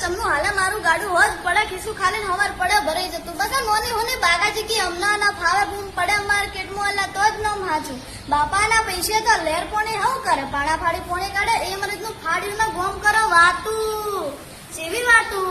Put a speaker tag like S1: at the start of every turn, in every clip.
S1: ચમનું હાલે મારું ગાડું હોજ પડે ખીસું ખાલી હવાર પડે ભરાઈ જતું બધા મોની હોને બાગાજી કી હમણાં ના ફાવે બૂમ પડે માર્કેટમાં અલ્લા તો જ ન હાચું બાપાના પૈસે તો લેર પોણે હવ કરે પાડા ફાડી પોણે કાઢે એ મરજનું ફાડ્યું ના ગોમ કરો વાતું જેવી વાતું।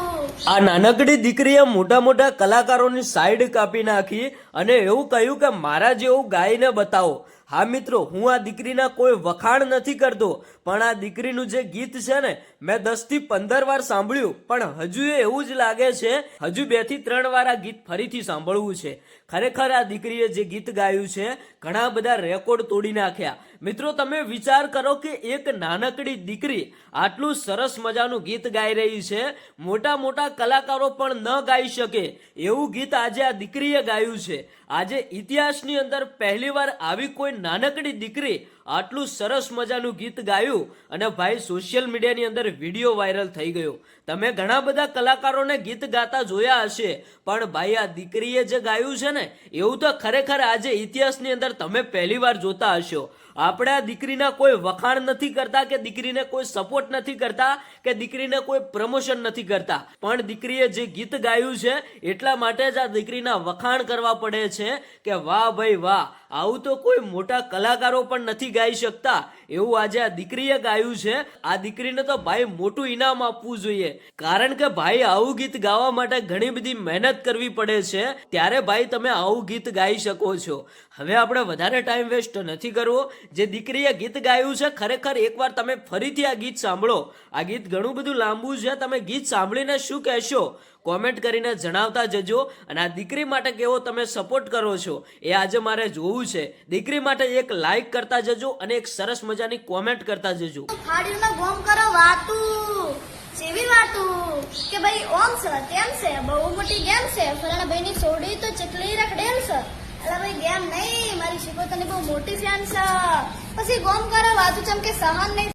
S2: આ નાનકડી દીકરીએ મોટા મોટા કલાકારોની સાઈડ કાપી નાખી અને એવું કહ્યું કે મારા જેવું ગાઈને બતાવો। હા મિત્રો, હું આ દીકરીના કોઈ વખાણ નથી કરતો, પણ આ દીકરીનું જે ગીત છે ને મેં 10 થી 15 વાર સાંભળ્યું, પણ હજુ એવું જ લાગે છે હજુ 2 થી 3 વાર આ ગીત ફરીથી સાંભળવું છે। ખરેખર આ દીકરીએ જે ગીત ગાયું છે ઘણા બધા રેકોર્ડ તોડી નાખ્યા। મિત્રો તમે વિચાર કરો કે એક નાનકડી દીકરી આટલું સરસ મજાનું ગીત ગાઈ રહી છે, મોટા મોટા કલાકારો પણ ન ગાઈ શકે એવું ગીત આજે આ દીકરીએ ગાયું છે। આજે ઇતિહાસની અંદર પહેલીવાર આવી કોઈ નાનકડી દીકરી આટલું સરસ મજાનું ગીત ગાયું અને ભાઈ સોશિયલ મીડિયાની અંદર વિડીયો વાયરલ થઈ ગયો। તમે ઘણા બધા કલાકારોને ગીત ગાતા જોયા હશે, પણ ભાઈ આ દીકરીએ જે ગાયું છે ને એવું તો ખરેખર આજે ઇતિહાસની અંદર તમે પહેલીવાર જોતા હશો। આપણે આ દીકરીના કોઈ વખાણ નથી કરતા કે દીકરીને કોઈ સપોર્ટ નથી કરતા કે દીકરીને કોઈ પ્રમોશન નથી કરતા, પણ દીકરીએ જે ગીત ગાયું છે એટલા માટે જ આ દીકરીના વખાણ કરવા પડે છે કે વાહ ભાઈ વાહ, આવું તો કોઈ મોટા કલાકારો પણ નથી ગાઈ શકતા એવું આજે આ દીકરીએ ગાયું છે। આ દીકરીને તો ભાઈ મોટું ઇનામ આપવું જોઈએ, કારણ કે ભાઈ આવું ગીત ગાવા માટે ઘણી બધી મહેનત કરવી પડે છે, ત્યારે ભાઈ તમે આવું ગીત ગાઈ શકો છો। હવે આપણે વધારે ટાઈમ વેસ્ટ નથી કરવો। જે દીકરીએ ગીત ગાયું છે ખરેખર એકવાર તમે ફરીથી આ ગીત સાંભળો। આ ગીત ઘણું બધું લાંબુ છે, તમે ગીત સાંભળીને શું કહેશો કોમેન્ટ કરીને જણાવતા જજો, અને આ દીકરી માટે કેવો તમે સપોર્ટ કરો છો એ આજે મારે જોવું છે। દીકરી માટે એક લાઈક કરતા જજો અને એક સરસ મજાની કોમેન્ટ કરતા જજો।
S1: ફાડ્યું ના ગોમ કરો વાતું જેવી વાતું કે ભાઈ ઓમ છે તેમ છે બહુ મોટી ગેમ છે ફલાણા ભાઈ ની સોડી તો ચકલી રખડેલ છે, અલા ભાઈ ગેમ નહીં મારી શિકોતરની બહુ મોટી ફેન છે, પછી ગોમ કરો વાતું ચમ કે સહન નહીં